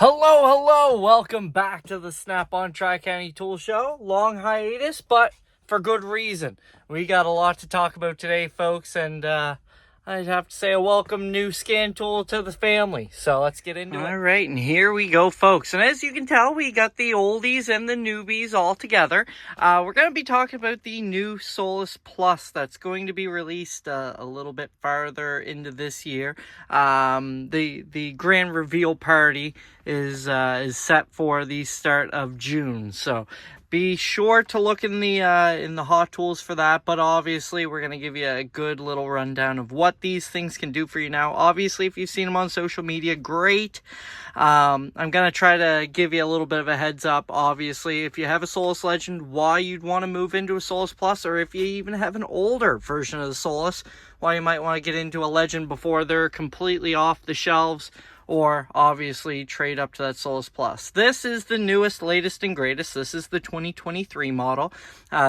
Hello, welcome back to the Snap-on Tri-County Tool Show. Long hiatus, but for good reason. We got a lot to talk about today, folks, and I'd have to say a welcome new scan tool to the family. So let's get into it. All right, and here we go, folks. And as you can tell, we got the oldies and the newbies all together. We're going to be talking about the new Solus Plus that's going to be released a little bit farther into this year. The grand reveal party is set for the start of June. So be sure to look in the Hot Tools for that, but obviously we're going to give you a good little rundown of what these things can do for you now. Obviously, if you've seen them on social media, great. I'm going to try to give you a little bit of a heads up. Obviously, if you have a Solus Legend, why you'd want to move into a Solus Plus, or if you even have an older version of the Solus, why you might want to get into a Legend before they're completely off the shelves, or obviously trade up to that Solus Plus. This is the newest, latest, and greatest. This is the 2023 model.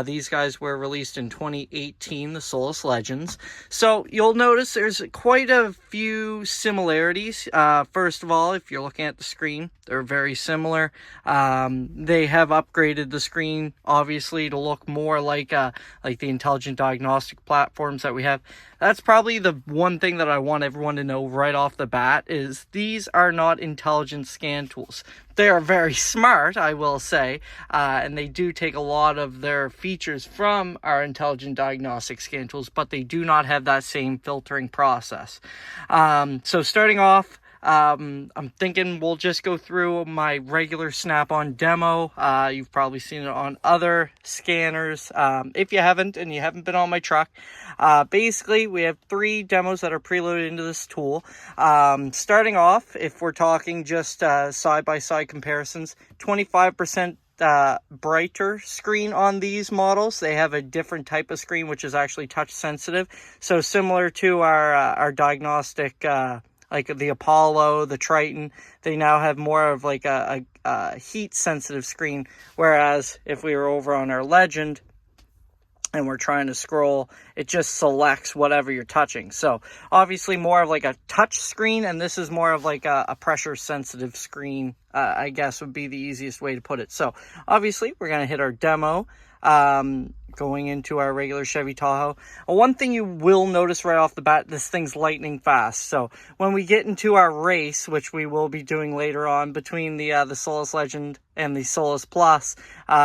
These guys were released in 2018, the Solus Legends. So you'll notice there's quite a few similarities. First of all, if you're looking at the screen, they're very similar. They have upgraded the screen, obviously, to look more like the intelligent diagnostic platforms that we have. That's probably the one thing that I want everyone to know right off the bat is these are not intelligent scan tools. They are very smart, I will say, and they do take a lot of their features from our intelligent diagnostic scan tools, but they do not have that same filtering process. So starting off, I'm thinking we'll just go through my regular Snap-on demo. You've probably seen it on other scanners. If you haven't and you haven't been on my truck, basically we have 3 demos that are preloaded into this tool. Starting off, if we're talking just side-by-side comparisons, 25% brighter screen on these models. They have a different type of screen, which is actually touch sensitive. So similar to our diagnostic like the Apollo, the Triton, they now have more of like a heat-sensitive screen, whereas if we were over on our Legend and we're trying to scroll, it just selects whatever you're touching. So obviously more of like a touch screen, and this is more of like a pressure-sensitive screen, I guess would be the easiest way to put it. So obviously we're going to hit our demo. Going into our regular Chevy Tahoe. One thing you will notice right off the bat, this thing's lightning fast. So when we get into our race, which we will be doing later on between the Solus Legend and the Solus Plus,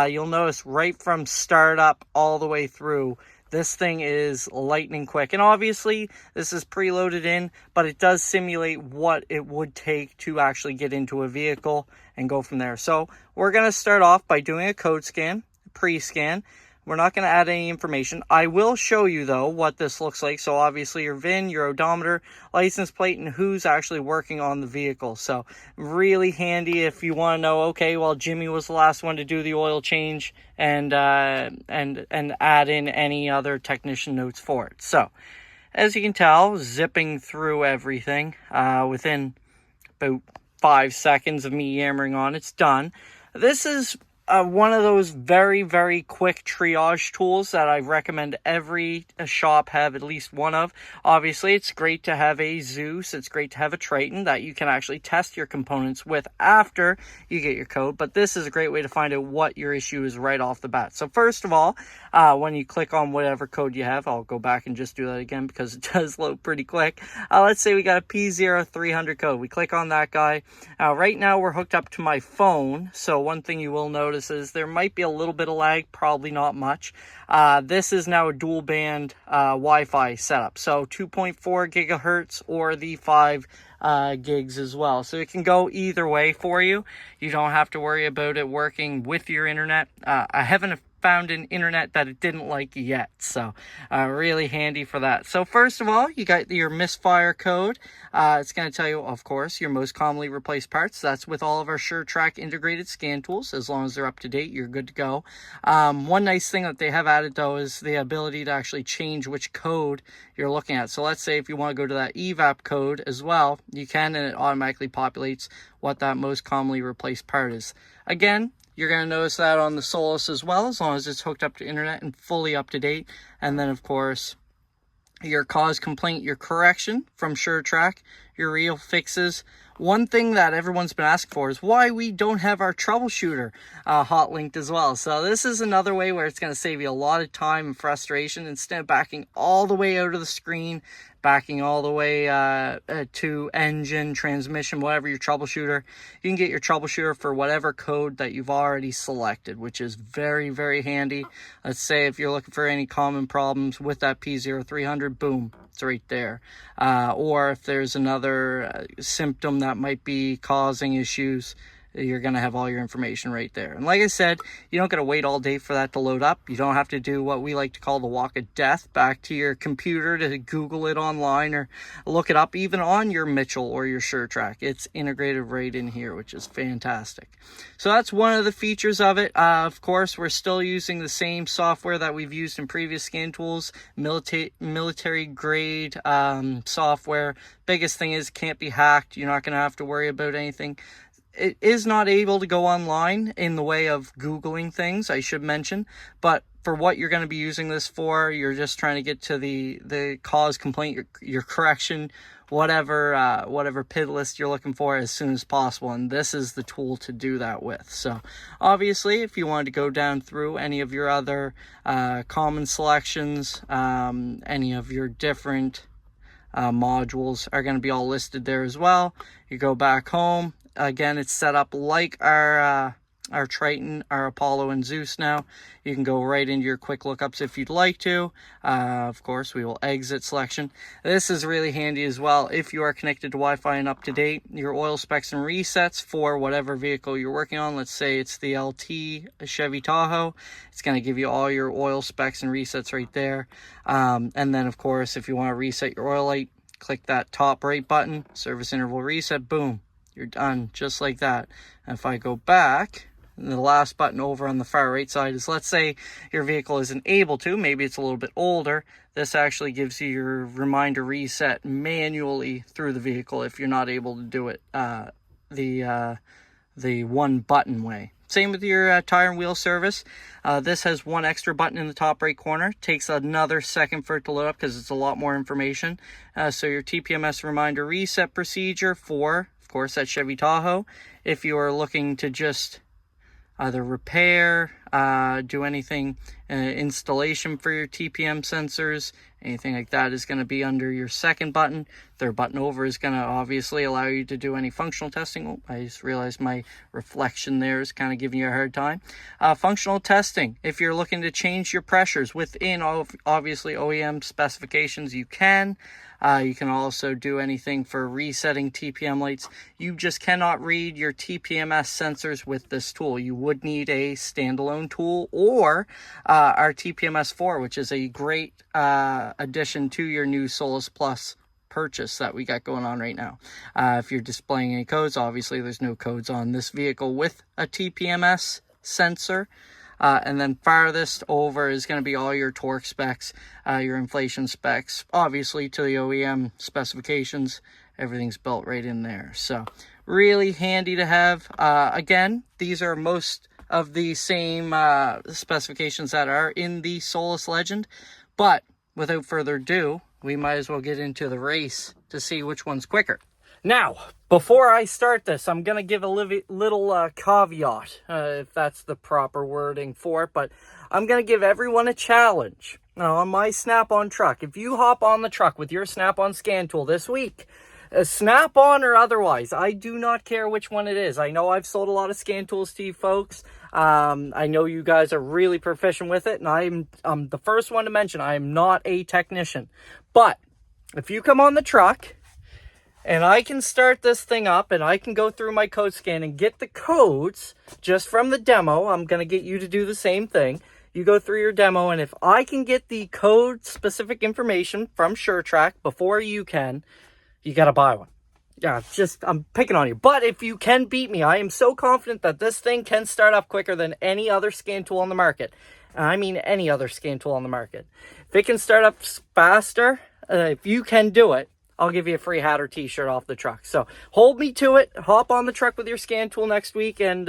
you'll notice right from startup all the way through, this thing is lightning quick. And obviously this is preloaded in, but it does simulate what it would take to actually get into a vehicle and go from there. So we're going to start off by doing a code scan, pre-scan. We're not going to add any information. I will show you, though, what this looks like. So obviously your VIN, your odometer, license plate, and who's actually working on the vehicle. So really handy if you want to know, okay, well, Jimmy was the last one to do the oil change, and add in any other technician notes for it. So as you can tell, zipping through everything within about 5 seconds of me yammering on, it's done. This is one of those very, very quick triage tools that I recommend every shop have at least one of. Obviously, it's great to have a Zeus. It's great to have a Triton that you can actually test your components with after you get your code. But this is a great way to find out what your issue is right off the bat. So first of all, when you click on whatever code you have, I'll go back and just do that again because it does load pretty quick. Let's say we got a P0300 code. We click on that guy. Right now, we're hooked up to my phone. So one thing you will notice is there might be a little bit of lag, probably not much. This is now a dual band Wi-Fi setup, so 2.4 gigahertz or the 5 gigs as well. So it can go either way for you. You don't have to worry about it working with your internet. I haven't found an internet that it didn't like yet, so really handy for that. So first of all, you got your misfire code. It's going to tell you, of course, your most commonly replaced parts. That's with all of our SureTrack integrated scan tools. As long as they're up to date, you're good to go. One nice thing that they have added, though, is the ability to actually change which code you're looking at. So let's say if you want to go to that evap code as well, you can, and it automatically populates what that most commonly replaced part is. Again, you're going to notice that on the Solus as well, as long as it's hooked up to internet and fully up to date. And then, of course, your cause complaint, your correction from SureTrack, your real fixes, one thing that everyone's been asking for is why we don't have our troubleshooter hot linked as well. So this is another way where it's going to save you a lot of time and frustration. Instead of backing all the way out of the screen, backing all the way to engine, transmission, whatever your troubleshooter, you can get your troubleshooter for whatever code that you've already selected, which is very, very handy. Let's say if you're looking for any common problems with that P0300, boom, it's right there. Or if there's another symptom that might be causing issues, you're going to have all your information right there. And like I said, you don't got to wait all day for that to load up. You don't have to do what we like to call the walk of death, back to your computer to Google it online or look it up even on your Mitchell or your SureTrack. It's integrated right in here, which is fantastic. So that's one of the features of it. Of course, we're still using the same software that we've used in previous scan tools, military grade software. Biggest thing is it can't be hacked. You're not going to have to worry about anything. It is not able to go online in the way of Googling things, I should mention, but for what you're going to be using this for, you're just trying to get to the cause, complaint, your correction, whatever PID list you're looking for as soon as possible, and this is the tool to do that with. So obviously, if you wanted to go down through any of your other common selections, any of your different modules are going to be all listed there as well. You go back home. Again, it's set up like our Triton, our Apollo, and Zeus now. You can go right into your quick lookups if you'd like to. Of course, we will exit selection. This is really handy as well. If you are connected to Wi-Fi and up to date, your oil specs and resets for whatever vehicle you're working on. Let's say it's the LT Chevy Tahoe. It's going to give you all your oil specs and resets right there. And then, of course, if you want to reset your oil light, click that top right button, service interval reset, boom. You're done, just like that. And if I go back, the last button over on the far right side is, let's say your vehicle isn't able to, maybe it's a little bit older. This actually gives you your reminder reset manually through the vehicle if you're not able to do it the one button way. Same with your tire and wheel service. This has one extra button in the top right corner. Takes another second for it to load up because it's a lot more information. So your TPMS reminder reset procedure for, of course, that Chevy Tahoe. If you are looking to just either repair, do anything, installation for your TPM sensors, anything like that is going to be under your second button. Third button over is going to obviously allow you to do any functional testing. Oh, I just realized my reflection there is kind of giving you a hard time. Functional testing. If you're looking to change your pressures within, obviously, OEM specifications, you can. You can also do anything for resetting TPM lights. You just cannot read your TPMS sensors with this tool. You would need a standalone tool or our TPMS 4, which is a great addition to your new Solus Plus purchase that we got going on right now. If you're displaying any codes, obviously there's no codes on this vehicle with a TPMS sensor. And then farthest over is going to be all your torque specs, your inflation specs, obviously to the OEM specifications. Everything's built right in there. So really handy to have. Again, these are most of the same specifications that are in the Solus Legend. But without further ado, we might as well get into the race to see which one's quicker. Now, before I start this, I'm going to give a little caveat, if that's the proper wording for it, but I'm going to give everyone a challenge. Now, on my Snap-on truck, if you hop on the truck with your Snap-on scan tool this week, Snap-on or otherwise, I do not care which one it is. I know I've sold a lot of scan tools to you folks. I know you guys are really proficient with it, and I'm the first one to mention I am not a technician. But if you come on the truck, and I can start this thing up, and I can go through my code scan and get the codes just from the demo. I'm going to get you to do the same thing. You go through your demo, and if I can get the code-specific information from SureTrack before you can, you got to buy one. Yeah, I'm picking on you. But if you can beat me, I am so confident that this thing can start up quicker than any other scan tool on the market. And I mean any other scan tool on the market. If it can start up faster, if you can do it, I'll give you a free hat or t-shirt off the truck. So hold me to it. Hop on the truck with your scan tool next week, and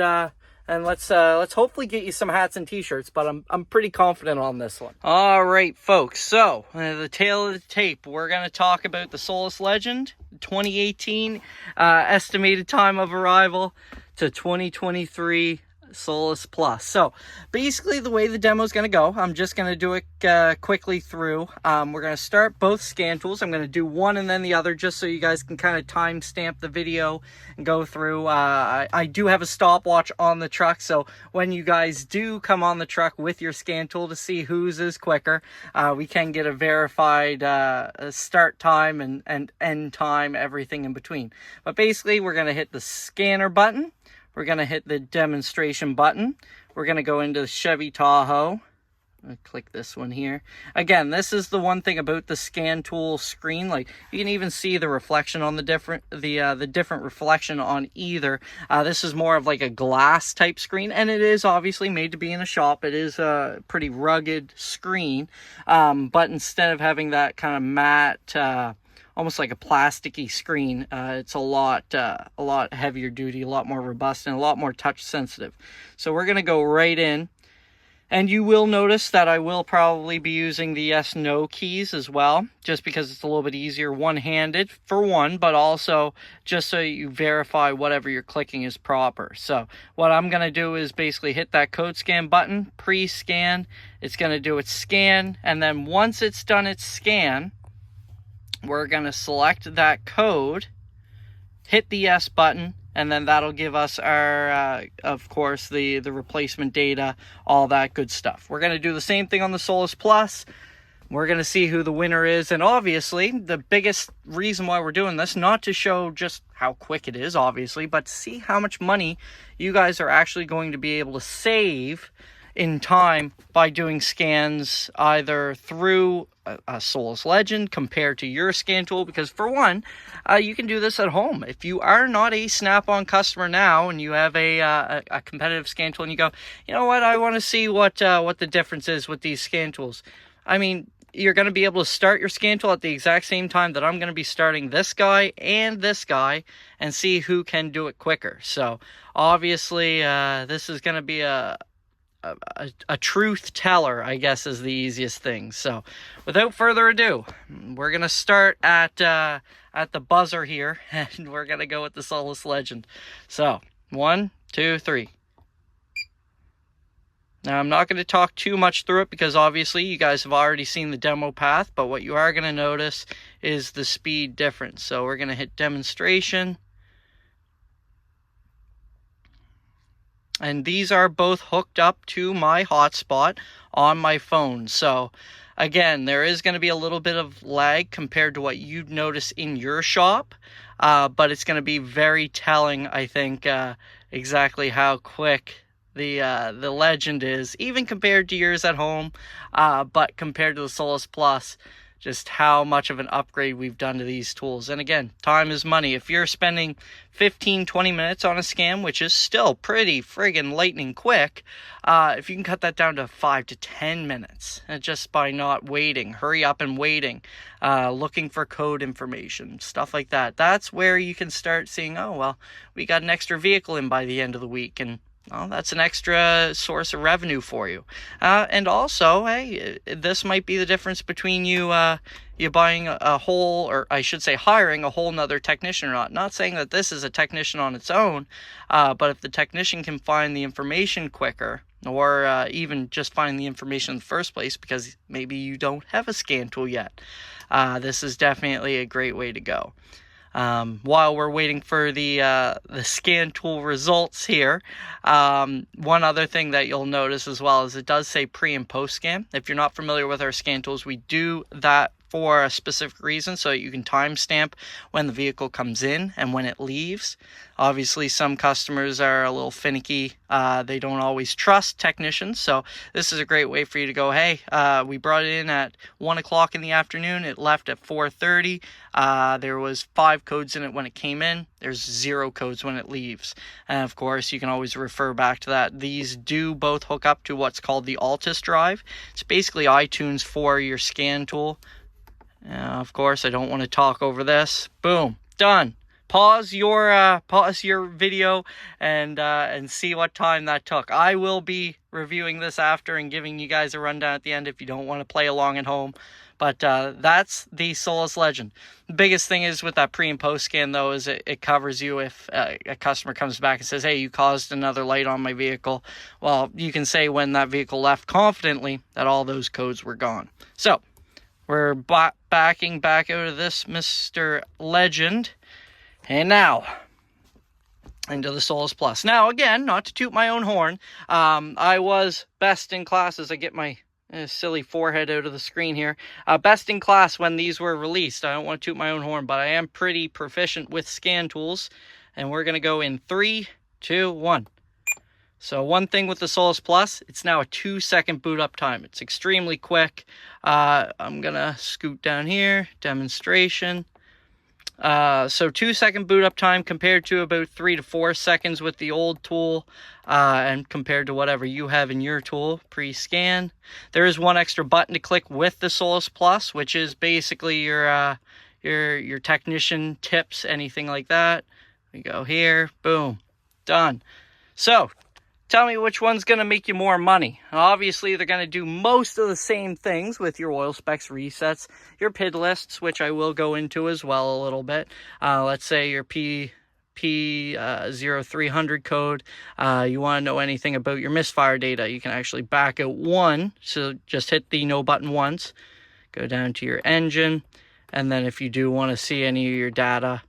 let's hopefully get you some hats and t-shirts. But I'm pretty confident on this one. All right, folks. So the tail of the tape, we're gonna talk about the Solus Legend 2018 estimated time of arrival to 2023 Solus Plus. So basically the way the demo is going to go, I'm just going to do it quickly through. We're going to start both scan tools. I'm going to do one and then the other just so you guys can kind of time stamp the video and go through. I do have a stopwatch on the truck, so when you guys do come on the truck with your scan tool to see whose is quicker, we can get a verified start time and end time, everything in between. But basically we're going to hit the scanner button. We're going to hit the demonstration button. We're going to go into the Chevy Tahoe. I'll click this one here. Again, this is the one thing about the scan tool screen. Like, you can even see the reflection on the different reflection on either. This is more of like a glass type screen, and it is obviously made to be in a shop. It is a pretty rugged screen, but instead of having that kind of matte, almost like a plasticky screen, it's a lot heavier duty, a lot more robust, and a lot more touch sensitive. So we're going to go right in, and you will notice that I will probably be using the yes/no keys as well, just because it's a little bit easier one-handed for one, but also just so you verify whatever you're clicking is proper. So what I'm going to do is basically hit that code scan button, pre-scan. It's going to do its scan, and then once it's done its scan, we're going to select that code, hit the yes button, and then that'll give us our, of course, the replacement data, all that good stuff. We're going to do the same thing on the Solus Plus. We're going to see who the winner is. And obviously, the biggest reason why we're doing this, not to show just how quick it is, obviously, but to see how much money you guys are actually going to be able to save in time by doing scans either through a Solus Legend compared to your scan tool, because for one, you can do this at home. If you are not a Snap-on customer now and you have a competitive scan tool and you go, you know what, I want to see what the difference is with these scan tools. I mean, you're going to be able to start your scan tool at the exact same time that I'm going to be starting this guy and see who can do it quicker. So obviously, this is going to be a truth teller, I guess, is the easiest thing. So without further ado, we're going to start at the buzzer here, and we're going to go with the Solus Legend. So 1, 2, 3. Now, I'm not going to talk too much through it because obviously you guys have already seen the demo path, but what you are going to notice is the speed difference. So we're going to hit demonstration. And these are both hooked up to my hotspot on my phone. So again, there is going to be a little bit of lag compared to what you'd notice in your shop. But it's going to be very telling, I think, exactly how quick the Legend is, even compared to yours at home. But compared to the Solus Plus, just how much of an upgrade we've done to these tools. And again, time is money. If you're spending 15-20 minutes on a scan, which is still pretty friggin' lightning quick, if you can cut that down to 5 to 10 minutes, and just by not waiting, hurry up and waiting, looking for code information, stuff like that, that's where you can start seeing, oh, well, we got an extra vehicle in by the end of the week, and well, that's an extra source of revenue for you. And also, hey, this might be the difference between you buying a whole, or I should say hiring a whole nother technician or not. Not saying that this is a technician on its own, but if the technician can find the information quicker, or even just find the information in the first place because maybe you don't have a scan tool yet, this is definitely a great way to go. While we're waiting for the scan tool results here, one other thing that you'll notice as well is it does say pre and post scan. If you're not familiar with our scan tools, we do that for a specific reason, so you can timestamp when the vehicle comes in and when it leaves. Obviously, some customers are a little finicky. They don't always trust technicians, so this is a great way for you to go, hey, we brought it in at 1 o'clock in the afternoon. It left at 4:30. There was 5 codes in it when it came in. There's 0 codes when it leaves. And of course, you can always refer back to that. These do both hook up to what's called the Altus drive. It's basically iTunes for your scan tool. Of course, I don't want to talk over this. Boom, done. Pause your video and see what time that took. I will be reviewing this after and giving you guys a rundown at the end if you don't want to play along at home. But that's the Solus Legend. The biggest thing is with that pre and post scan, though, is it covers you if a customer comes back and says, hey, you caused another light on my vehicle. Well, you can say when that vehicle left confidently that all those codes were gone. So we're backing back out of this Mr. Legend. And now into the Solus Plus. Now, again, not to toot my own horn, I was best in class as I get my silly forehead out of the screen here. Best in class when these were released. I don't want to toot my own horn, but I am pretty proficient with scan tools. And we're going to go in 3, 2, 1. So one thing with the Solus Plus, it's now a 2-second boot up time. It's extremely quick. I'm going to scoot down here, demonstration. So 2-second boot up time compared to about 3 to 4 seconds with the old tool, and compared to whatever you have in your tool pre-scan. There is one extra button to click with the Solus Plus, which is basically your technician tips, anything like that. We go here, boom, done. So tell me which one's going to make you more money. Obviously, they're going to do most of the same things with your oil specs resets, your PID lists, which I will go into as well a little bit. Let's say your P0300 code. You want to know anything about your misfire data. You can actually back out one. So just hit the no button once. Go down to your engine. And then if you do want to see any of your data,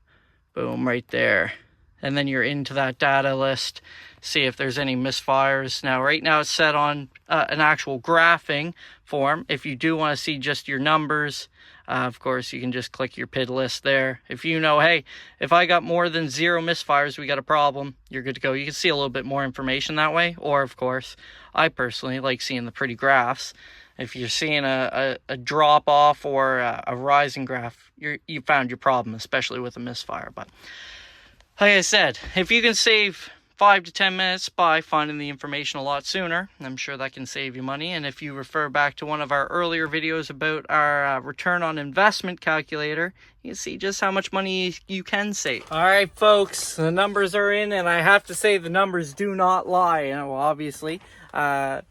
boom, right there. And then you're into that data list. See if there's any misfires. Now, right now it's set on an actual graphing form. If you do want to see just your numbers, of course, you can just click your PID list there. If you know, hey, if I got more than 0 misfires, we got a problem, you're good to go. You can see a little bit more information that way. Or, of course, I personally like seeing the pretty graphs. If you're seeing a drop-off or a rising graph, you found your problem, especially with a misfire. But like I said, if you can save 5 to 10 minutes by finding the information a lot sooner, I'm sure that can save you money. And if you refer back to one of our earlier videos about our return on investment calculator, you can see just how much money you can save. All right, folks, the numbers are in, and I have to say the numbers do not lie. You know, obviously, I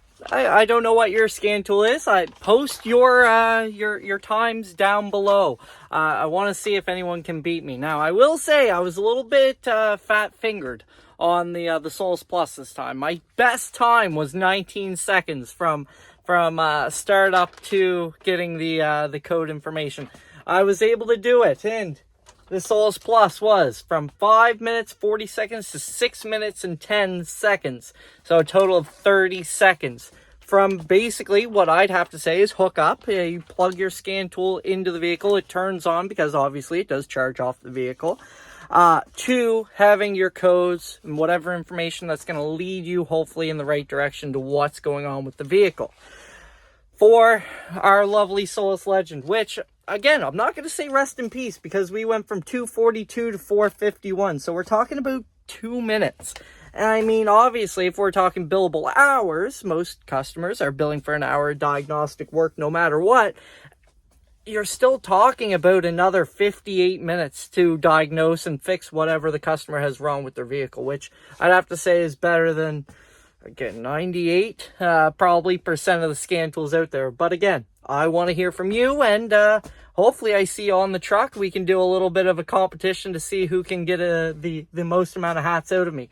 don't know what your scan tool is. Post your times down below. I want to see if anyone can beat me. Now, I will say I was a little bit fat-fingered on the Solus Plus this time. My best time was 19 seconds from start up to getting the code information. I was able to do it, and the Solus Plus was from 5 minutes 40 seconds to 6 minutes and 10 seconds. So a total of 30 seconds. From basically what I'd have to say is hook up. You plug your scan tool into the vehicle. It turns on because obviously it does charge off the vehicle. To having your codes and whatever information that's going to lead you hopefully in the right direction to what's going on with the vehicle. For our lovely Solus Legend, which, again, I'm not going to say rest in peace because we went from 242 to 451. So we're talking about 2 minutes. And I mean, obviously, if we're talking billable hours, most customers are billing for an hour of diagnostic work no matter what. You're still talking about another 58 minutes to diagnose and fix whatever the customer has wrong with their vehicle, which I'd have to say is better than, again, 98 probably percent of the scan tools out there. But again, I want to hear from you, and hopefully I see you on the truck. We can do a little bit of a competition to see who can get the most amount of hats out of me.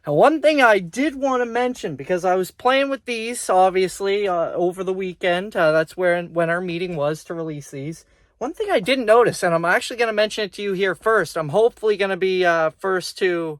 Now, one thing I did want to mention, because I was playing with these, obviously, over the weekend. That's when our meeting was to release these. One thing I didn't notice, and I'm actually going to mention it to you here first. I'm hopefully going to be first to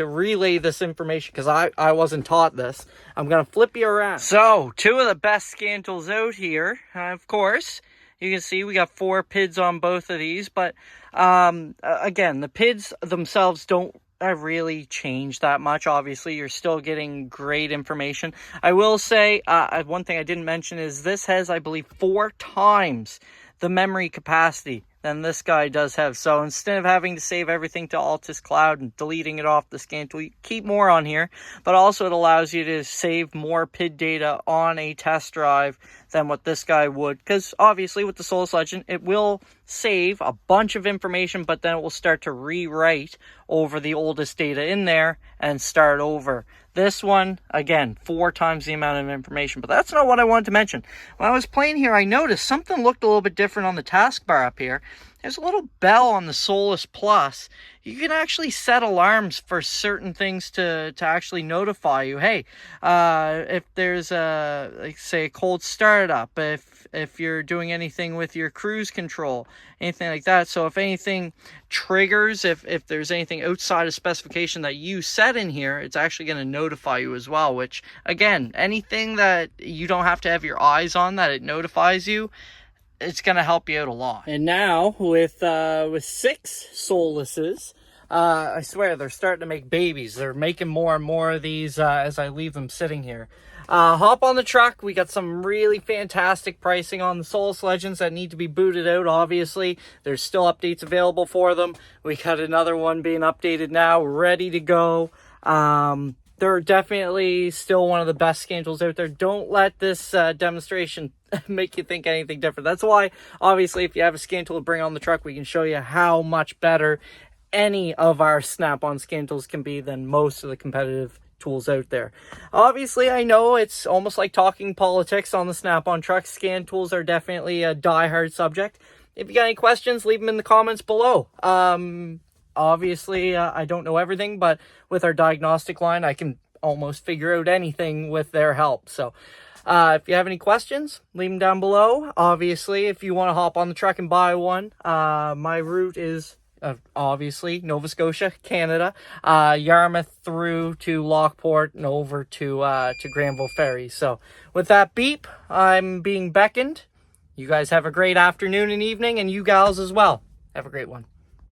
relay this information, because I wasn't taught this. I'm going to flip you around. So, 2 of the best scan tools out here, of course. You can see we got 4 PIDs on both of these, but again, the PIDs themselves don't really changed that much. Obviously, you're still getting great information. I will say, one thing I didn't mention is this has, I believe, 4 times the memory capacity than this guy does have. So instead of having to save everything to Altus Cloud and deleting it off the scan tool, you keep more on here, but also it allows you to save more PID data on a test drive than what this guy would, because obviously with the Solus Legend, it will save a bunch of information, but then it will start to rewrite over the oldest data in there and start over This one, again, 4 times the amount of information. But that's not what I wanted to mention. When I was playing here, I noticed something looked a little bit different on the taskbar up here. There's a little bell on the Solus Plus. You can actually set alarms for certain things to actually notify you. Hey, if there's a, like, say, a cold startup, if you're doing anything with your cruise control, anything like that. So if anything triggers, if there's anything outside of specification that you set in here, it's actually going to notify you as well, which, again, anything that you don't have to have your eyes on that it notifies you, it's going to help you out a lot. And now with 6 Soluses, I swear they're starting to make babies. They're making more and more of these as I leave them sitting here. Hop on the truck. We got some really fantastic pricing on the Solus Legends that need to be booted out, obviously. There's still updates available for them. We got another one being updated now, ready to go. They're definitely still one of the best scan tools out there. Don't let this demonstration make you think anything different. That's why, obviously, if you have a scan tool to bring on the truck, we can show you how much better any of our Snap-on scan tools can be than most of the competitive tools out there. Obviously, I know it's almost like talking politics on the Snap-on truck. Scan tools are definitely a die-hard subject. If you got any questions, leave them in the comments below. Obviously, I don't know everything, but with our diagnostic line, I can almost figure out anything with their help. So if you have any questions, leave them down below. Obviously, if you want to hop on the truck and buy one, my route is obviously Nova Scotia, Canada, Yarmouth through to Lockport and over to Granville Ferry. So with that beep, I'm being beckoned. You guys have a great afternoon and evening, and you gals as well. Have a great one.